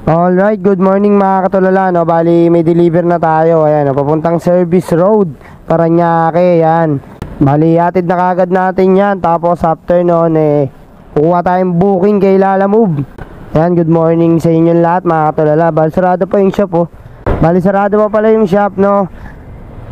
Alright, good morning mga katulala, no? Bali, may deliver na tayo. Ayan, no? Papuntang Service Road, Parañaque, yan. Bali, hatid na kagad natin yan. Tapos after noon, kukuha tayong booking kay Lala Move. Ayan, good morning sa inyo lahat mga katulala. Bali, sarado pa yung shop, oh. Bali, sarado pa pala yung shop, no?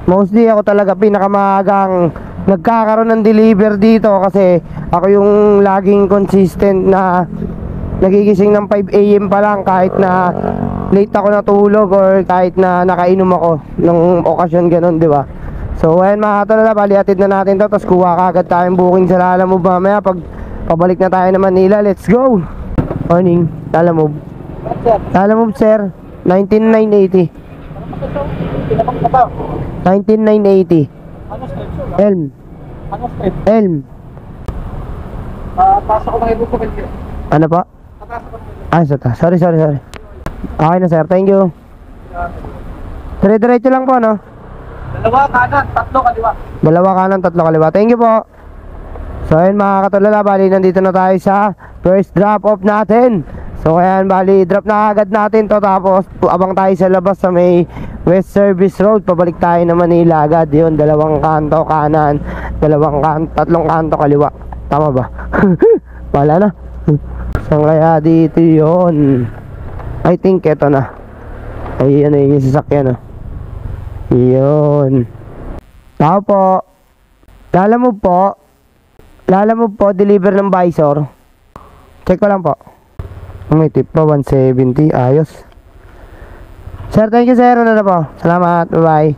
Mostly ako talaga pinakamagang nagkakaroon ng deliver dito kasi ako yung laging consistent na nagigising ng 5 AM pa lang kahit na late ako natulog or kahit na nakainom ako ng okasyon ganun, di ba? So ayan mga katulala, bali atid na natin to, tapos kuha kagad tayong booking sa Lala Move mamaya pag pabalik na tayo ng Manila. Let's go! Morning, Lala Move. Lala Move sir, 19980. 19980. Elm. Elm. Pasok ko mga ibo ko. Ano pa? Sorry. Okay na sir, thank you. Dire-diretso lang po, no? Dalawa kanan, tatlo kaliwa. Dalawa kanan, tatlo kaliwa. Thank you po. So ayun mga katulala, bali nandito na tayo sa first drop off natin. So ayan, bali drop na agad natin to, tapos abang tayo sa labas sa may West Service Road. Pabalik tayo na Manila agad. Yun, dalawang kanto kanan, tatlong kanto kaliwa. Tama ba? Wala na. Saan kaya dito yun? I think eto na. Ay, ano yung sasakyan, oh. Yun. Tao po. Lala Move po, deliver ng Visor. Check ko lang po. May tip pa, 170. Ayos. Sir, thank you sir. Ano na po? Salamat, bye bye.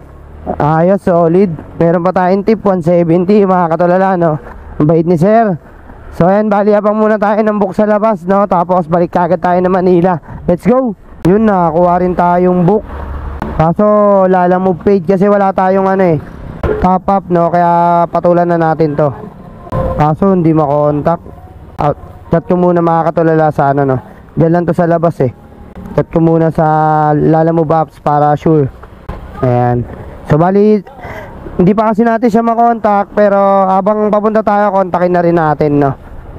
Ayos, solid. Meron pa tayong tip, 170 mga katulala, no? Ang bait ni sir. So ayan, bali abang muna tayo ng book sa labas, no? Tapos balik kagad tayo na Manila. Let's go! Yun na, kuha rin tayong book. Kaso Lala Move page kasi wala tayong top up, no? Kaya patulan na natin to. Kaso hindi makontak. Chat ko muna mga katulala sa no? Diyan lang to sa labas Chat ko muna sa Lala Move apps para sure. Ayan. So bali, hindi pa kasi natin siya makontak, pero habang papunta tayo, kontakin na rin natin, no?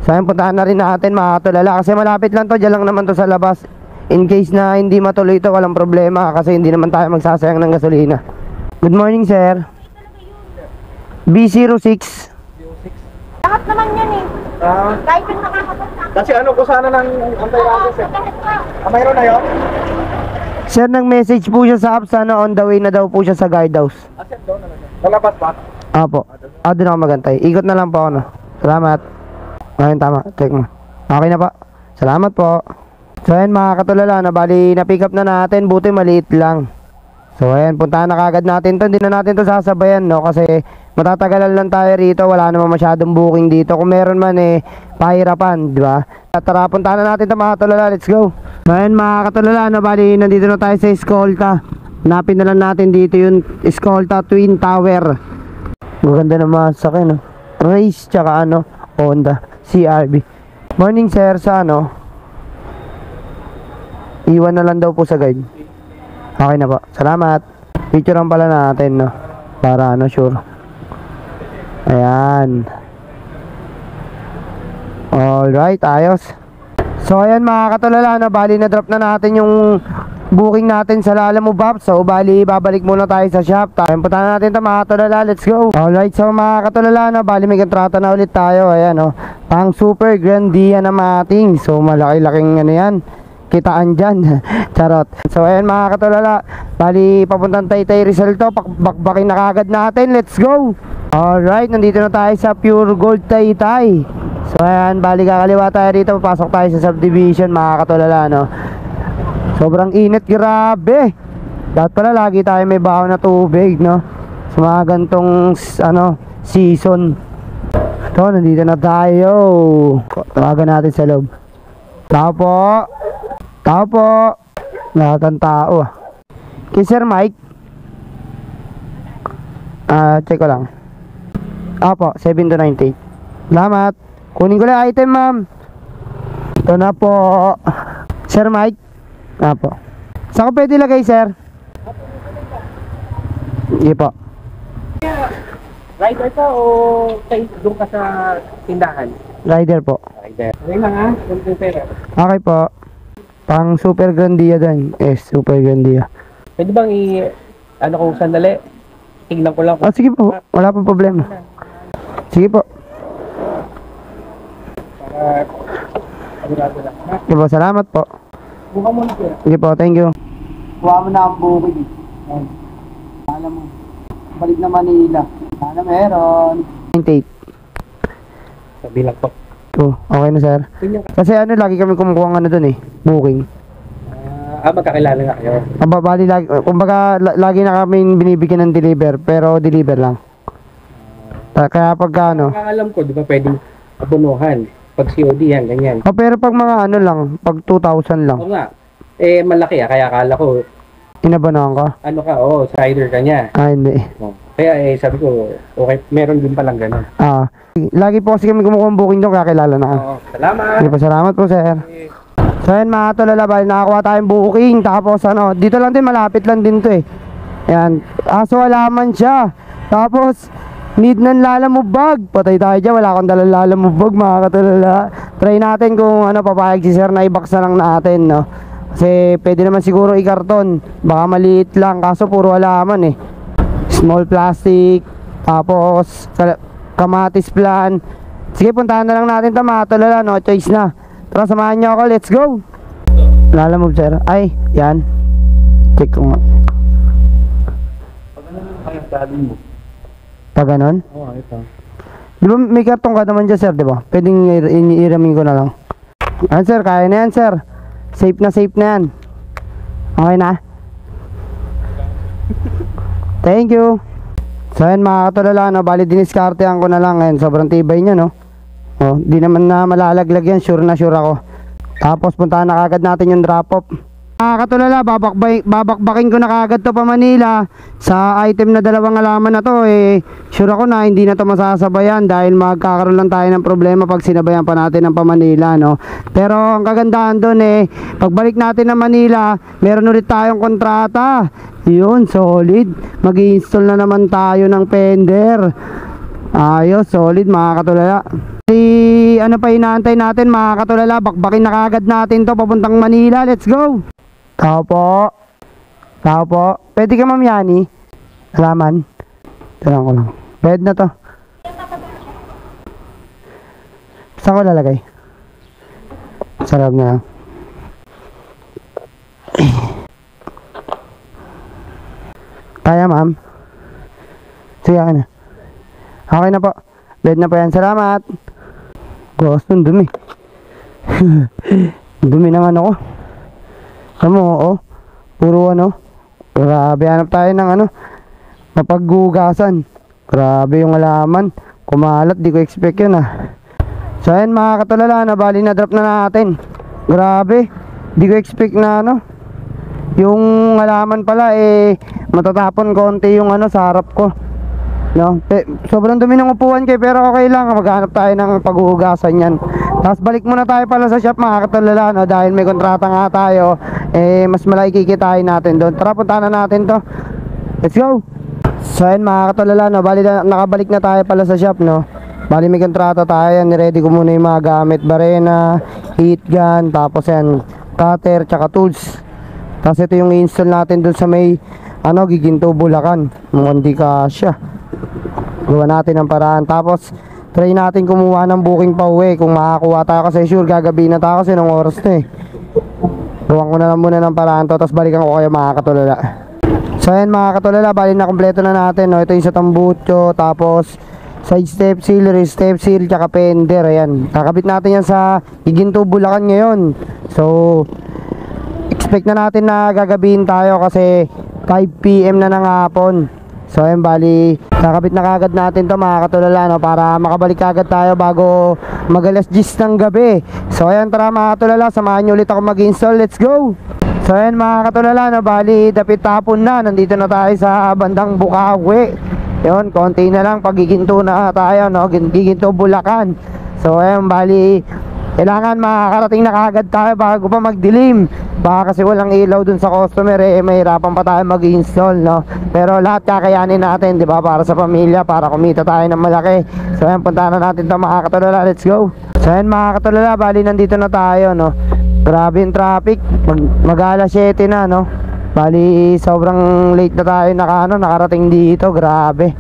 So ayun, puntahan na rin natin mga katulala kasi malapit lang to, dyan lang naman to sa labas. In case na hindi matuloy to, walang problema kasi hindi naman tayo magsasayang ng gasolina. Good morning sir. B06. Lahat naman yan kahit yung nakakapunta. Kasi ano ko sana ng antay address mayroon na yun? Sir, nag-message po siya sa apps, on the way na daw po siya sa guardhouse. Sir, doon na lang. Lalabas ba? Apo. Doon ako magantay. Ikot na lang po ako, no? Salamat. Ayun, tama. Check mo. Okay na po. Salamat po. So ayan mga katulala, bali na-pick up na natin, buti maliit lang. So ayan, puntahan na kagad natin to. Hindi na natin to sasabayan, no? Kasi matatagalan lang tayo rito, wala naman masyadong booking dito. Kung meron man pahirapan, di ba? Tara, puntahan na natin to mga katulala, let's go. So ayan mga katulala, bali nandito na tayo sa Escolta. Hanapin na lang natin dito yung Escolta Twin Tower. Maganda naman sa akin, no? Race tsaka Honda CRV. Morning sir, sa iwan na lang daw po sa guide. Okay na po, salamat. Picture lang pala natin, no? Para sure. Ayan. Alright, ayos. So ayan mga katulala, bali na drop na natin yung booking natin sa Lala Move app. So bali babalik muna tayo sa shop. Puntahan natin ito mga katulala, let's go. Alright, so mga katulala, bali may kontrata na ulit tayo. Ayan, pang Super Grandia na mating. So malaki-laking yan, kitaan dyan. Charot. So ayan mga katulala, bali papuntang Taytay Rizal to, bakbakin na kagad natin, let's go. Alright, nandito na tayo sa Pure Gold Taytay. So ayan, bali kakaliwa tayo dito, papasok tayo sa subdivision mga katulala, no? Sobrang init, grabe. Dapat pala lagi tayo may baon na tubig, no? Sa mga gantong season. Ito, nandito na tayo. Tawagan natin sa loob. Tao po. Lahat ng tao. Kay Sir Mike. Check ko lang. Apo, 7298. Salamat. Kunin ko lang item, ma'am. Ito na po. Sir Mike. Apo. Saan ko pwede lagay, sir? Hindi po. Rider ka o doon ka sa tindahan? Rider po. Rider. Okay lang ha, yung pera. Okay po. Pang Super Grandia din. Super Grandia. Pwede bang ano kung sandali? Tingnan ko lang. Ah, sige po. Wala pong problema. Sige po. Para, sigurado lang. Ha? Sige po, salamat po. Buka muna sir. Sige po, thank you. Kuha mo na ang bukid. Alam mo. Balik na Manila. Sana meron. 98. Sabi lang po. Oh, okay na sir. Tingnan ka. Kasi ano, lagi kami kumukuha ng ano dun eh. Booking. Magkakilala na kayo. Bali, kumbaga, lagi na kami binibigyan ng deliver, pero deliver lang. Kaya pagka ano. Ang alam ko, di ba pwedeng abunuhan? Pag COD yan, ganyan. Oh, pero pag mga ano lang, pag 2,000 lang, Oo nga. Malaki kaya akala ko, inabanuhan ka? ano ka, sider ka niya. Ah, hindi. Kaya sabi ko, okay, meron din palang gano'n. Ah, lagi po kasi kami kumukuha ng booking doon, kaya kilala na ka. Oo, salamat. Sige po, salamat po sir. So yan mga tulala, bali nakakuha tayong booking. Tapos ano, dito lang din, malapit lang din to eh. Yan, aso alaman siya. Tapos, need ng lalamubag. Patay tayo dyan, wala akong dalang lalamubag mga katulala. Try natin kung ano, papayag si sir na i-box na lang natin, no. Kasi pwede naman siguro i-karton. Baka maliit lang, kaso puro alaman eh. Small plastic, tapos kamatis plan. Sige, puntahan na lang natin ito mga tulala, no choice na. Tara, samahan nyo ako, let's go. Lalamove sir, ay, yan. Check ko nga. Kaya sabi mo. Pag ganon? Oo, ito. Di ba may karton ka naman dyan sir, di ba? Pwedeng iramin ko na lang. Ayan sir, kaya na yan sir. Safe na yan. Okay na? Thank you. So yan mga katulala, no? Bali diniskartehan ko na lang. Ayan, sobrang tibay niya, no? Oh, di naman na malalaglag yan, sure na sure ako. Tapos puntahan na kagad natin yung drop off. Mga katulala, babakbakin ko na kagad to pa Manila. Sa item na dalawang alaman na to, sure ako na hindi na to masasabayan dahil magkakaroon lang tayo ng problema pag sinabayan pa natin ng pa Manila, no? Pero ang kagandahan doon pagbalik natin ng Manila, meron ulit tayong kontrata. Yun, solid. Mag-i-install na naman tayo ng fender. Ayos, solid mga katulala. Ano pa inaantay natin mga katulala, bakbakin na kagad natin to papuntang Manila. Let's go. Tao po. Pwede ka ma'am Yani? Alaman. Tanong ko lang. Pwede na to. Saan ko lalagay? Sa loob na lang. Kaya ma'am? Sige ka na. Okay na po. Bed na po yan. Salamat. Gusto, dumi. Dumi naman ako. Ano, puro ano. Grabe, hanap tayo ng ano, mapaggugasan. Grabe yung alaman. Kumalat, di ko expect yun So ayan mga katulala, na bali na drop na natin. Grabe, di ko expect na ano, yung alaman pala matatapon konti yung ano sa harap ko. No? Sobrang dumi ng upuan kayo, pero okay lang, maghanap tayo ng paghuhugasan yan. Tapos balik muna tayo pala sa shop mga katulala, no? Dahil may kontrata nga tayo, mas malaki kikitain natin doon. Tara, punta na natin to. Let's go. So yan mga katulala, no? Bali nakabalik na tayo pala sa shop, no? Bali may kontrata tayo yan, niready ko muna yung mga gamit, barena, heat gun, tapos yan, cutter, tsaka tools. Tapos ito yung i-install natin doon sa may Giginto, Bulacan. Mukhang di kasya. Gawa natin ang paraan. Tapos try natin kumuha ng booking pa uwi kung makakuha tayo, kasi sure gagabi na tayo kasi ng oras na Gawan ko na lang muna ng paraan to, tapos balikan ko kayo mga katulala. So ayan mga katulala, bali na kompleto na natin, no? Ito yung sa tambucho, tapos side step seal, rear step seal, tsaka fender. Ayan, kakabit natin yan sa Giginto, Bulacan ngayon. So expect na natin na gagabihin tayo kasi 5 PM na ng hapon. So ayun, bali kakabit na kagad natin to mga katulala, no? Para makabalik kagad tayo bago mag-alas 10 ng gabi. So ayan, tara mga katulala, samahan nyo ulit ako mag-install. Let's go. So ayan mga katulala, no? Bali dapit hapon na, nandito na tayo sa bandang Bukawi. Yun, konti na lang, pagiginto na tayo, no? Giginto, Bulacan. So ayun, bali kailangan makakarating na kagad tayo bago pa magdilim. Baka kasi walang ilaw dun sa customer, mahirapan pa tayo mag-install, no? Pero lahat kakayanin natin, di ba? Para sa pamilya, para kumita tayo ng malaki. So ayan, puntahan na natin ito mga katulala. Let's go. So ayan mga katulala, bali nandito na tayo, no? Grabe yung traffic. Mag-alas 7 na, no? Bali, sobrang late na tayo nakarating dito. Grabe.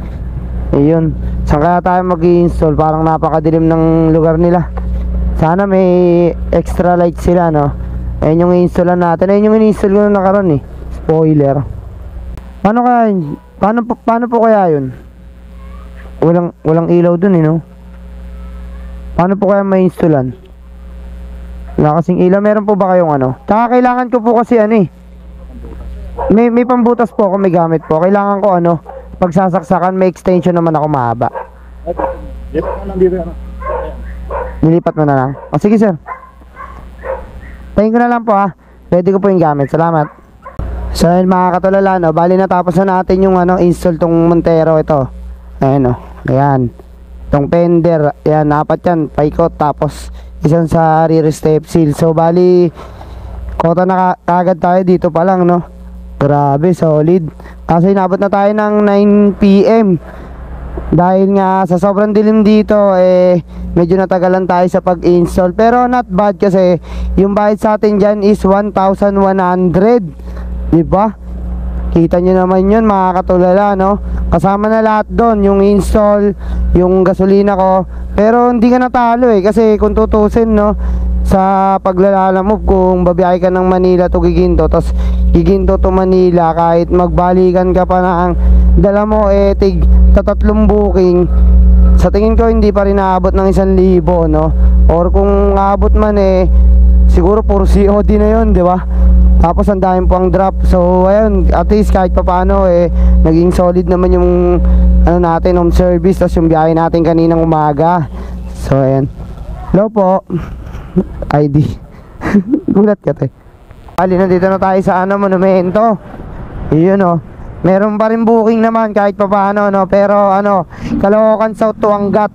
Ayun. Saan kaya tayo mag-i-install? Parang napakadilim ng lugar nila. Sana may extra light sila, no? Ayun yung i-installan natin. Ayun yung in-install ko na nakaroon, eh. Spoiler. Paano kaya yun? Paano po kaya yun? Walang ilaw dun, eh, no? Paano po kaya may installan? Wala kasing ilaw. Meron po ba kayong ano? Tsaka kailangan ko po kasi ano, eh. May pambutas po ako, may gamit po. Kailangan ko ano, pagsasaksakan, may extension naman ako mahaba. Nilipat mo na lang. O sige sir. Tayin ko na lang po ha. Pwede ko po yung gamit. Salamat. So yun mga katulala, no? Bali natapos na natin yung ano, install tong Montero ito. Ayan o. Ayan. Tong fender. Ayan, apat yan. Paikot. Tapos isang sa rear step seal. So bali kota na kagad tayo dito pa lang, no? Grabe, solid. Kasi inabot na tayo ng 9 PM. Dahil nga sa sobrang dilim dito, medyo natagalan tayo sa pag-install. Pero not bad kasi yung bayad sa atin dyan is 1,100. Diba? Kita nyo naman yun mga katulala, no? Kasama na lahat doon, yung install, yung gasolina ko. Pero hindi ka natalo kasi kung tutusin, no? Sa paglalalamove, kung babiyahe ka ng Manila to Giginto, tapos Giginto to Manila, kahit magbalikan ka pa ng dala mo tig tatlong booking, sa tingin ko hindi pa rin naabot ng 1,000, no? Or kung aabot man siguro puro COD na yun, di ba? Tapos ang dami pang drop. So ayun, at least kahit pa paano naging solid naman yung ano natin, home service, tapos yung biyahe natin kaninang umaga. So ayan. Hello po. ID. Gulat ka tayo. Ali, nandito na tayo sa ano, monumento. Iyon o. Meron pa rin booking naman kahit pa paano, no? Pero ano, Caloocan South to Angat.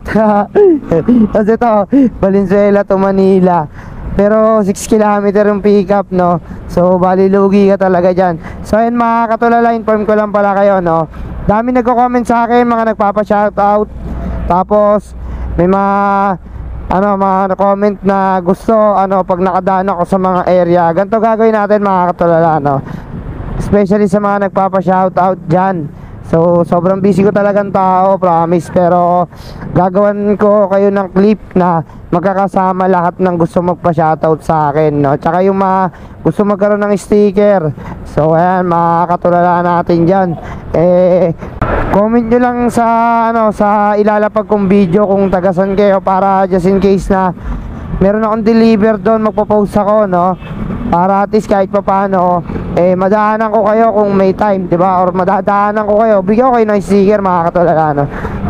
Kasi ito, Valenzuela to Manila. Pero 6 kilometer yung pick up, no? So bali lugi ka talaga dyan. So ayun mga katulala, inform ko lang pala kayo, no? Dami nagko-comment sa akin, mga nagpapa-shoutout. Tapos may mga comment na gusto pag nakadaan ako sa mga area. Ganito gagawin natin mga katulala, no? Especially sa mga nagpapa-shoutout dyan. So sobrang busy ko talagang tao, promise. Pero gagawan ko kayo ng clip na magkakasama lahat ng gusto magpa-shoutout sa akin, no? Tsaka yung mga gusto magkaroon ng sticker. So ayan, mga katulala natin dyan. Comment nyo lang sa sa ilalapag kong video kung tagasan kayo, para just in case na meron akong deliver doon, magpo-post ako, no? Para at least kahit pa paano madaanan ko kayo kung may time, 'di ba? Or madadaanan ko kayo, bigyan ko kayo ng sticker mga katulala, no?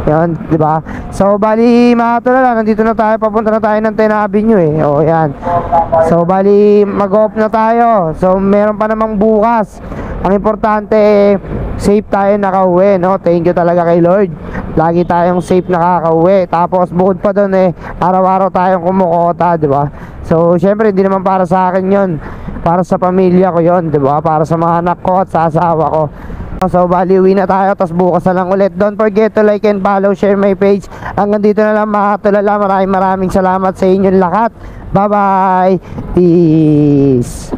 'Yan, 'di ba? So bali mga katulala, nandito na tayo, papunta na tayo ng 10 Avenue Oh, 'yan. So bali mag-off na tayo. So meron pa namang bukas. Ang importante safe tayo nakauwi, no? Thank you talaga kay Lord. Lagi tayong safe nakakauwi. Tapos bukod pa doon araw-araw tayong kumukota, 'di ba? So syempre hindi naman para sa akin 'yon. Para sa pamilya ko 'yon, 'di ba? Para sa mga anak ko at sa asawa ko. So bali uwi na tayo, tapos bukas na lang ulit. Don't forget to like and follow, share my page. Hanggang dito na lang mga tulala. Maraming salamat sa inyong lahat. Bye bye. Peace.